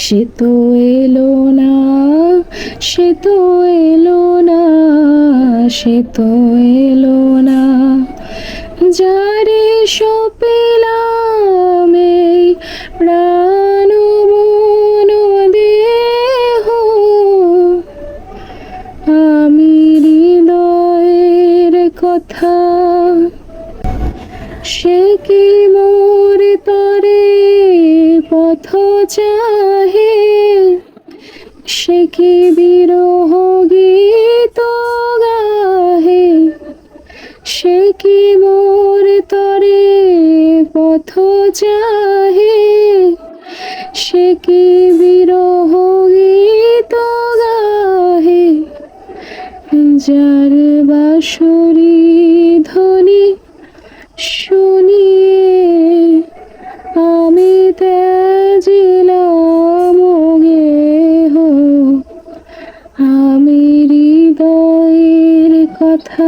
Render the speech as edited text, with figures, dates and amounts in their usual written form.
সে তো এলো না, সে তো এলো না, সে তো এলো না, যারে সপিলাম এই প্রাণ মন দেহ, আমি হৃদয়ের কথা। সে কি মোর তরে পথ চাহে, সে কি বিরহ গীত গাহে, সে কি মোর তরে পথ চাহে, সে কি বিরহ গীত গাহে, যার বাঁশরি ধ্বনি শুনিয়ে আমি ত্যাজিলাম গেহ, আমি হৃদয়ের কথা।